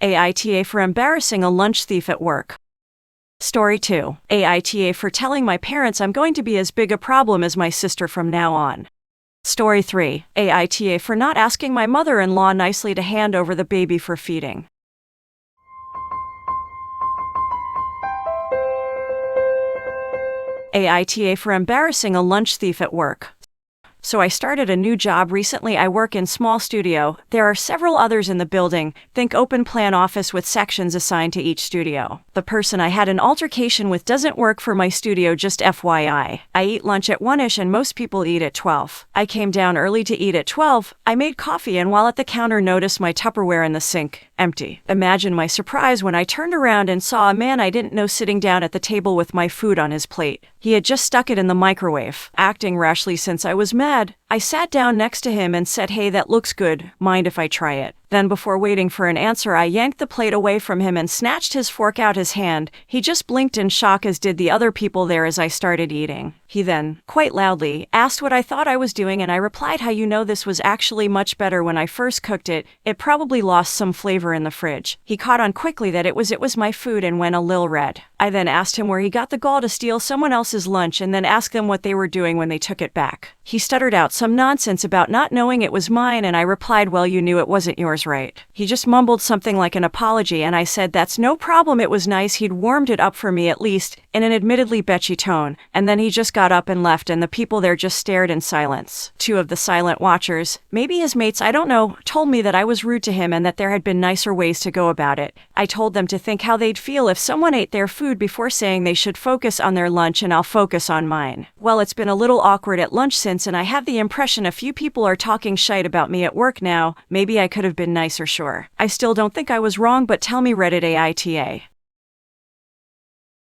AITA for embarrassing a lunch thief at work. Story 2. AITA for telling my parents I'm going to be as big a problem as my sister from now on. Story 3. AITA for not asking my mother-in-law nicely to hand over the baby for feeding. AITA for embarrassing a lunch thief at work. So I started a new job recently. I work in small studio. There are several others in the building. Think open plan office with sections assigned to each studio. The person I had an altercation with doesn't work for my studio, just FYI. I eat lunch at 1ish and most people eat at 12. I came down early to eat at 12. I made coffee and while at the counter noticed my Tupperware in the sink, empty. Imagine my surprise when I turned around and saw a man I didn't know sitting down at the table with my food on his plate. He had just stuck it in the microwave. Acting rashly since I was mad, I sat down next to him and said, "Hey, that looks good. Mind if I try it?" Then before waiting for an answer, I yanked the plate away from him and snatched his fork out his hand. He just blinked in shock, as did the other people there as I started eating. He then, quite loudly, asked what I thought I was doing and I replied, "How you know this was actually much better when I first cooked it. It probably lost some flavor in the fridge." He caught on quickly that it was my food and went a lil red. I then asked him where he got the gall to steal someone else's lunch and then asked them what they were doing when they took it back. He stuttered out some nonsense about not knowing it was mine and I replied, "Well, you knew it wasn't yours, right?" He just mumbled something like an apology and I said, "That's no problem, it was nice, he'd warmed it up for me at least," in an admittedly bitchy tone, and then he just got up and left and the people there just stared in silence. Two of the silent watchers, maybe his mates, I don't know, told me that I was rude to him and that there had been nicer ways to go about it. I told them to think how they'd feel if someone ate their food before saying they should focus on their lunch and I'll focus on mine. Well, it's been a little awkward at lunch since and I have the impression a few people are talking shite about me at work now. Maybe I could have been nicer, sure. I still don't think I was wrong, but tell me, Reddit AITA.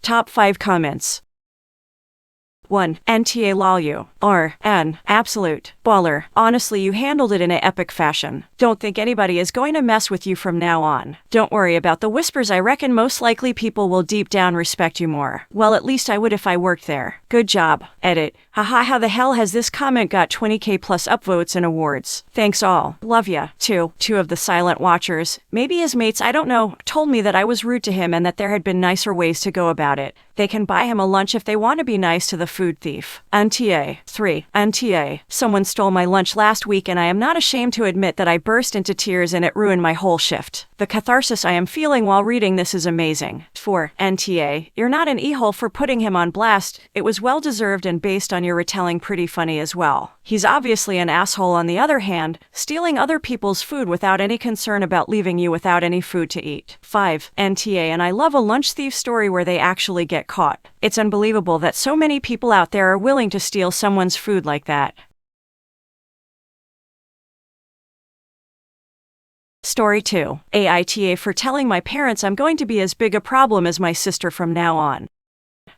Top 5 comments. 1. NTA lol you. R.N. Absolute. Baller. Honestly, you handled it in an epic fashion. Don't think anybody is going to mess with you from now on. Don't worry about the whispers, I reckon most likely people will deep down respect you more. Well, at least I would if I worked there. Good job. Edit. Haha, how the hell has this comment got 20k plus upvotes and awards? Thanks all. Love ya. 2. Two of the silent watchers, maybe his mates, I don't know, told me that I was rude to him and that there had been nicer ways to go about it. They can buy him a lunch if they want to be nice to the food thief. NTA. 3. NTA. Someone stole my lunch last week and I am not ashamed to admit that I burst into tears and it ruined my whole shift. The catharsis I am feeling while reading this is amazing. 4. NTA. You're not an e-hole for putting him on blast. It was well deserved and based on your retelling pretty funny as well. He's obviously an asshole on the other hand, stealing other people's food without any concern about leaving you without any food to eat. 5. NTA. And I love a lunch thief story where they actually get caught. It's unbelievable that so many people out there are willing to steal someone's food like that. Story 2. AITA for telling my parents I'm going to be as big a problem as my sister from now on.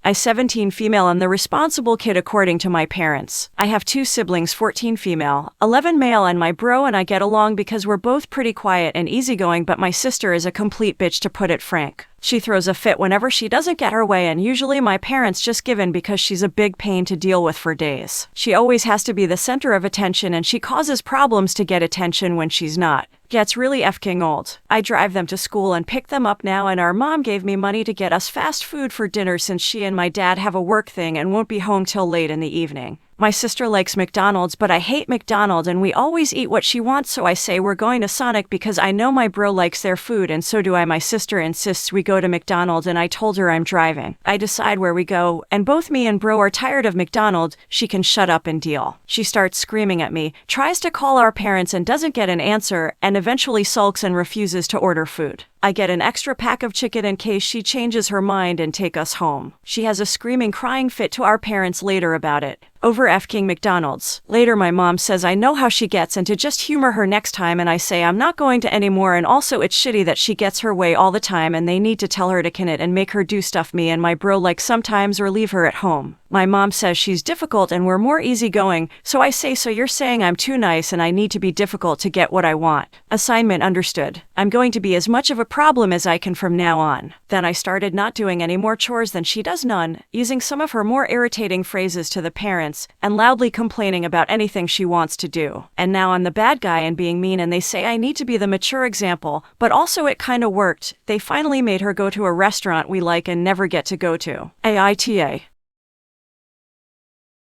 I 17 female am the responsible kid according to my parents. I have 2 siblings, 14 female, 11 male, and my bro and I get along because we're both pretty quiet and easygoing, but my sister is a complete bitch, to put it frank. She throws a fit whenever she doesn't get her way and usually my parents just give in because she's a big pain to deal with for days. She always has to be the center of attention and she causes problems to get attention when she's not. Gets really effing old. I drive them to school and pick them up now and our mom gave me money to get us fast food for dinner since she and my dad have a work thing and won't be home till late in the evening. My sister likes McDonald's, but I hate McDonald's and we always eat what she wants, so I say we're going to Sonic because I know my bro likes their food and so do I. My sister insists we go to McDonald's and I told her I'm driving. I decide where we go and both me and bro are tired of McDonald's. She can shut up and deal. She starts screaming at me, tries to call our parents and doesn't get an answer, and eventually sulks and refuses to order food. I get an extra pack of chicken in case she changes her mind and take us home. She has a screaming, crying fit to our parents later about it. Over F-king McDonald's. Later my mom says I know how she gets and to just humor her next time, and I say I'm not going to anymore, and also it's shitty that she gets her way all the time and they need to tell her to can it and make her do stuff me and my bro like sometimes or leave her at home. My mom says she's difficult and we're more easygoing, so I say, so you're saying I'm too nice and I need to be difficult to get what I want. Assignment understood. I'm going to be as much of a problem as I can from now on. Then I started not doing any more chores than she does, none, using some of her more irritating phrases to the parents, and loudly complaining about anything she wants to do. And now I'm the bad guy and being mean, and they say I need to be the mature example, but also it kinda worked. They finally made her go to a restaurant we like and never get to go to. AITA.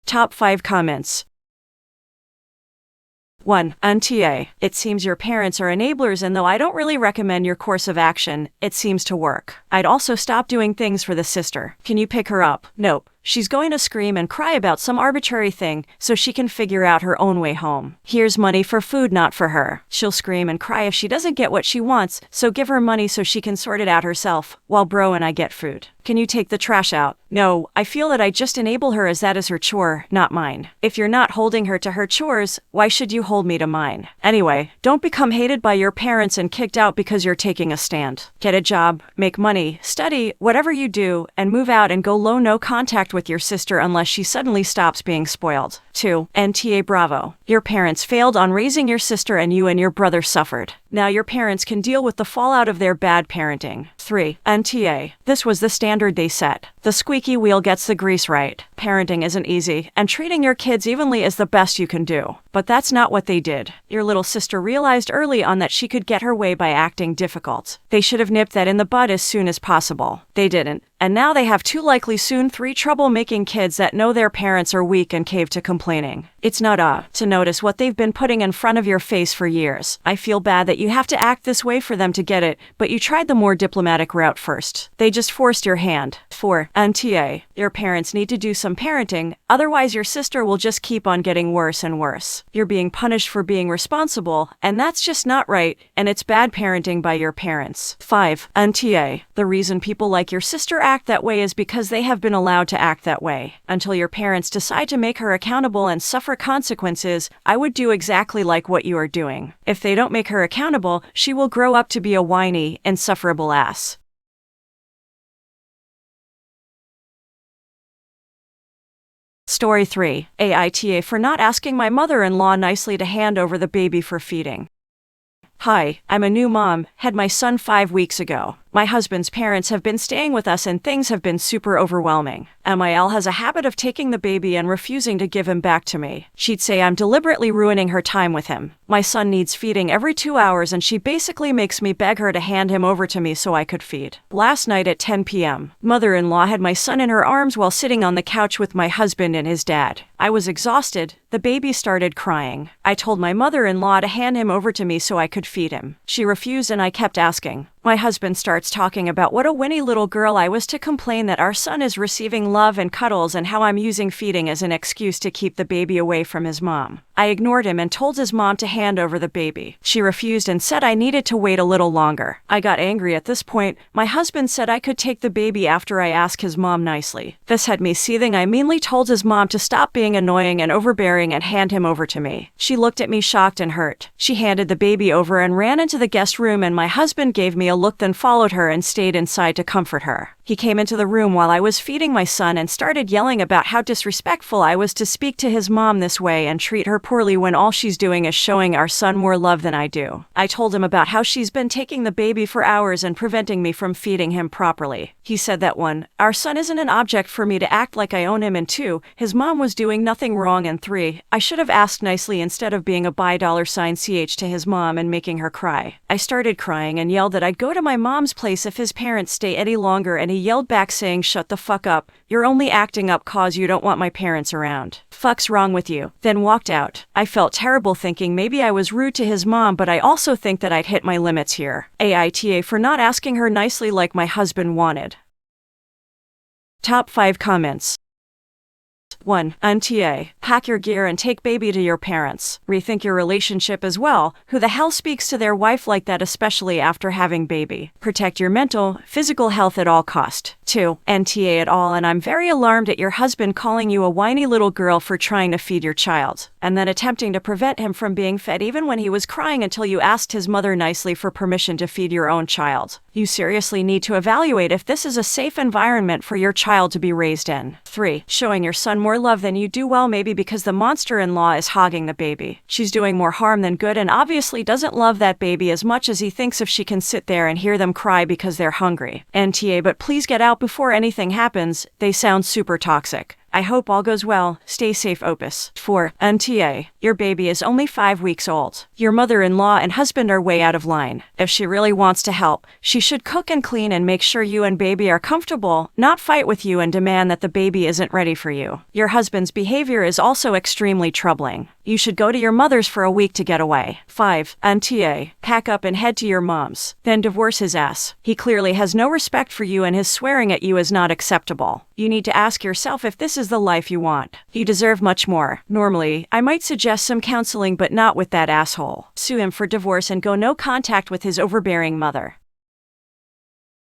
Top 5 comments. 1. NTA. It seems your parents are enablers, and though I don't really recommend your course of action, it seems to work. I'd also stop doing things for the sister. Can you pick her up? Nope. She's going to scream and cry about some arbitrary thing so she can figure out her own way home. Here's money for food, not for her. She'll scream and cry if she doesn't get what she wants, so give her money so she can sort it out herself, while bro and I get food. Can you take the trash out? No, I feel that I just enable her as that is her chore, not mine. If you're not holding her to her chores, why should you hold me to mine? Anyway, don't become hated by your parents and kicked out because you're taking a stand. Get a job, make money, study, whatever you do, and move out and go low, no contact with your sister unless she suddenly stops being spoiled. 2. NTA Bravo. Your parents failed on raising your sister and you and your brother suffered. Now your parents can deal with the fallout of their bad parenting. 3. NTA. This was the standard they set. The squeaky wheel gets the grease right. Parenting isn't easy, and treating your kids evenly is the best you can do. But that's not what they did. Your little sister realized early on that she could get her way by acting difficult. They should have nipped that in the bud as soon as possible. They didn't. And now they have 2, likely soon 3, troublemaking kids that know their parents are weak and cave to complaining. It's not to notice what they've been putting in front of your face for years. I feel bad that you have to act this way for them to get it, but you tried the more diplomatic route first. They just forced your hand. 4. NTA. Your parents need to do some parenting, otherwise your sister will just keep on getting worse and worse. You're being punished for being responsible, and that's just not right, and it's bad parenting by your parents. 5. NTA. The reason people like your sister act that way is because they have been allowed to act that way. Until your parents decide to make her accountable and suffer consequences, I would do exactly like what you are doing. If they don't make her accountable, she will grow up to be a whiny, insufferable ass. Story 3. AITA for not asking my mother-in-law nicely to hand over the baby for feeding. Hi, I'm a new mom, had my son 5 weeks ago. My husband's parents have been staying with us and things have been super overwhelming. MIL has a habit of taking the baby and refusing to give him back to me. She'd say I'm deliberately ruining her time with him. My son needs feeding every 2 hours and she basically makes me beg her to hand him over to me so I could feed. Last night at 10 p.m., mother-in-law had my son in her arms while sitting on the couch with my husband and his dad. I was exhausted. The baby started crying. I told my mother-in-law to hand him over to me so I could feed him. She refused and I kept asking. My husband starts talking about what a winny little girl I was to complain that our son is receiving love and cuddles and how I'm using feeding as an excuse to keep the baby away from his mom. I ignored him and told his mom to hand over the baby. She refused and said I needed to wait a little longer. I got angry at this point. My husband said I could take the baby after I asked his mom nicely. This had me seething. I meanly told his mom to stop being annoying and overbearing and hand him over to me. She looked at me shocked and hurt. She handed the baby over and ran into the guest room, and my husband gave me a look, then followed her and stayed inside to comfort her. He came into the room while I was feeding my son and started yelling about how disrespectful I was to speak to his mom this way and treat her poorly when all she's doing is showing our son more love than I do. I told him about how she's been taking the baby for hours and preventing me from feeding him properly. He said that 1, our son isn't an object for me to act like I own him, and 2, his mom was doing nothing wrong, and 3, I should have asked nicely instead of being a $$CH to his mom and making her cry. I started crying and yelled that I'd go to my mom's place if his parents stay any longer, and he yelled back saying, "Shut the fuck up, you're only acting up cause you don't want my parents around. Fuck's wrong with you?" Then walked out. I felt terrible thinking maybe I was rude to his mom, but I also think that I'd hit my limits here. AITA for not asking her nicely like my husband wanted. Top 5 comments. 1. NTA. Pack your gear and take baby to your parents. Rethink your relationship as well. Who the hell speaks to their wife like that, especially after having baby? Protect your mental, physical health at all cost. 2. NTA at all, and I'm very alarmed at your husband calling you a whiny little girl for trying to feed your child, and then attempting to prevent him from being fed even when he was crying until you asked his mother nicely for permission to feed your own child. You seriously need to evaluate if this is a safe environment for your child to be raised in. 3. Showing your son more love than you do. Well, maybe because the monster-in-law is hogging the baby. She's doing more harm than good and obviously doesn't love that baby as much as he thinks if she can sit there and hear them cry because they're hungry. NTA, but please get out before anything happens. They sound super toxic. I hope all goes well. Stay safe, Opus. 4. NTA. Your baby is only 5 weeks old. Your mother-in-law and husband are way out of line. If she really wants to help, she should cook and clean and make sure you and baby are comfortable, not fight with you and demand that the baby isn't ready for you. Your husband's behavior is also extremely troubling. You should go to your mother's for a week to get away. 5. NTA. Pack up and head to your mom's. Then divorce his ass. He clearly has no respect for you and his swearing at you is not acceptable. You need to ask yourself if this is the life you want. You deserve much more. Normally, I might suggest some counseling, but not with that asshole. Sue him for divorce and go no contact with his overbearing mother.